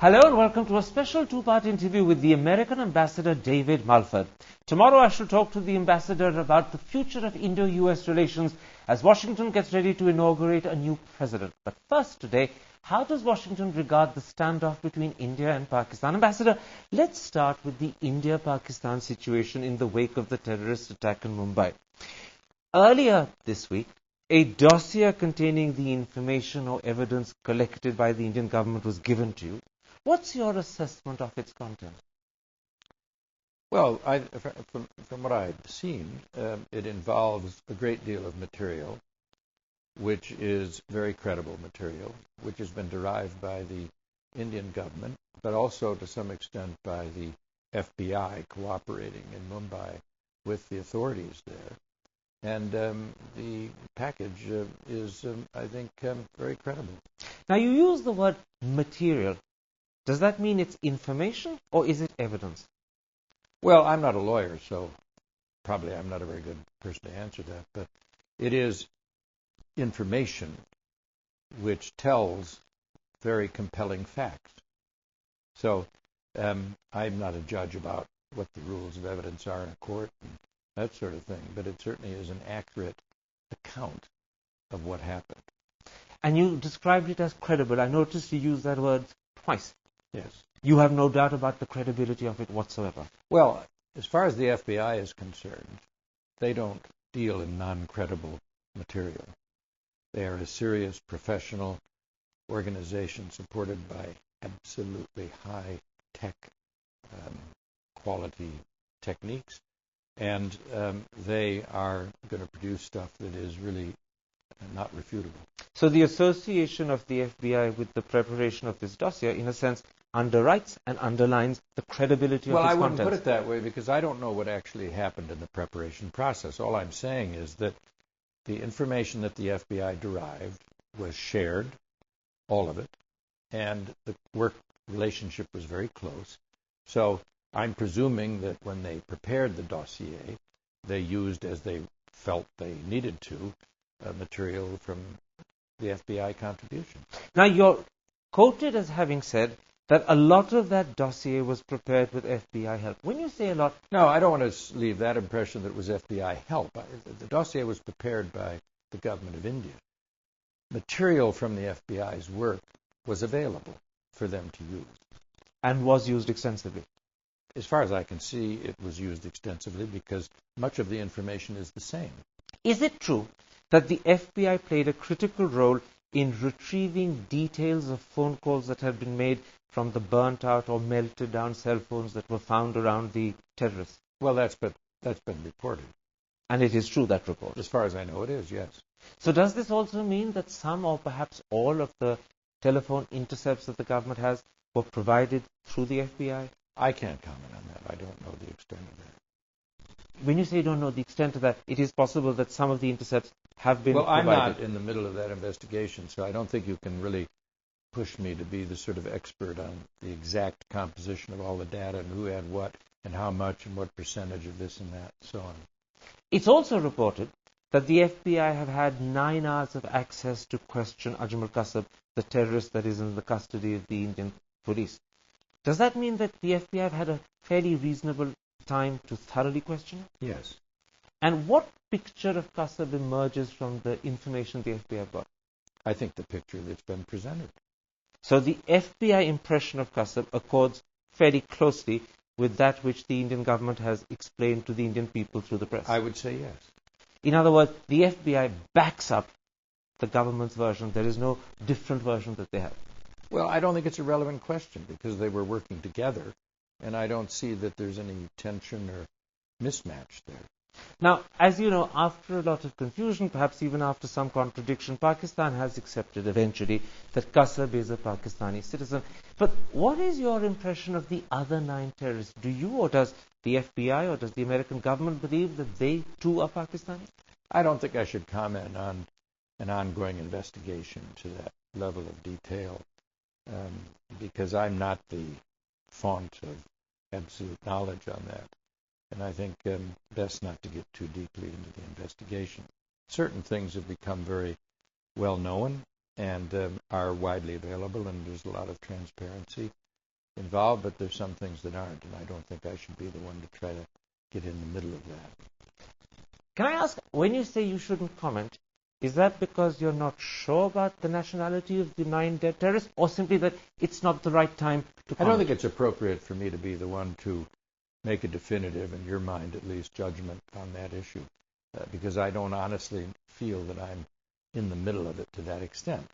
Hello and welcome to a special two-part interview with the American Ambassador David Mulford. Tomorrow I shall talk to the Ambassador about the future of Indo-US relations as Washington gets ready to inaugurate a new president. But first today, how does Washington regard the standoff between India and Pakistan? Ambassador, let's start with the India-Pakistan situation in the wake of the terrorist attack in Mumbai. Earlier this week, a dossier containing the information or evidence collected by the Indian government was given to you. What's your assessment of its content? Well, from what I've seen, it involves a great deal of material, which is very credible material, which has been derived by the Indian government, but also to some extent by the FBI cooperating in Mumbai with the authorities there. And the package is, I think, very credible. Now, you use the word material. Does that mean it's information or is it evidence? Well, I'm not a lawyer, so probably I'm not a very good person to answer that. But it is information which tells very compelling facts. So I'm not a judge about what the rules of evidence are in a court and that sort of thing, but it certainly is an accurate account of what happened. And you described it as credible. I noticed you used that word twice. Yes. You have no doubt about the credibility of it whatsoever. Well, as far as the FBI is concerned, they don't deal in non-credible material. They are a serious professional organization supported by absolutely high-tech quality techniques, and they are going to produce stuff that is really not refutable. So the association of the FBI with the preparation of this dossier, in a sense, underwrites and underlines the credibility of its contents. Well, I wouldn't put it that way because I don't know what actually happened in the preparation process. All I'm saying is that the information that the FBI derived was shared, all of it, and the work relationship was very close. So I'm presuming that when they prepared the dossier, they used, as they felt they needed to, material from the FBI contribution. Now, you're quoted as having said that a lot of that dossier was prepared with FBI help. When you say a lot... No, I don't want to leave that impression that it was FBI help. The dossier was prepared by the government of India. Material from the FBI's work was available for them to use. And was used extensively. As far as I can see, it was used extensively because much of the information is the same. Is it true that the FBI played a critical role in retrieving details of phone calls that had been made from the burnt-out or melted-down cell phones that were found around the terrorists? Well, that's been reported. And it is true, that report? As far as I know, it is, yes. So does this also mean that some or perhaps all of the telephone intercepts that the government has were provided through the FBI? I can't comment on that. I don't know the extent of that. When you say you don't know the extent of that, it is possible that some of the intercepts have been provided. Well, I'm not in the middle of that investigation, so I don't think you can really push me to be the sort of expert on the exact composition of all the data and who had what and how much and what percentage of this and that, so on. It's also reported that the FBI have had 9 hours of access to question Ajmal Kasab, the terrorist that is in the custody of the Indian police. Does that mean that the FBI have had a fairly reasonable time to thoroughly question him? Yes. And what picture of Kasab emerges from the information the FBI got? I think the picture that's been presented. So the FBI impression of Kasab accords fairly closely with that which the Indian government has explained to the Indian people through the press? I would say yes. In other words, the FBI backs up the government's version. There is no different version that they have. Well, I don't think it's a relevant question because they were working together, and I don't see that there's any tension or mismatch there. Now, as you know, after a lot of confusion, perhaps even after some contradiction, Pakistan has accepted eventually that Kasab is a Pakistani citizen. But what is your impression of the other 9 terrorists? Do you, or does the FBI, or does the American government believe that they too are Pakistani? I don't think I should comment on an ongoing investigation to that level of detail because I'm not the font of absolute knowledge on that. And I think best not to get too deeply into the investigation. Certain things have become very well known and are widely available, and there's a lot of transparency. involved, but there's some things that aren't, and I don't think I should be the one to try to get in the middle of that. Can I ask, when you say you shouldn't comment, is that because you're not sure about the nationality of the 9 dead terrorists, or simply that it's not the right time to comment? I don't think it's appropriate for me to be the one to make a definitive, in your mind at least, judgment on that issue, because I don't honestly feel that I'm in the middle of it to that extent.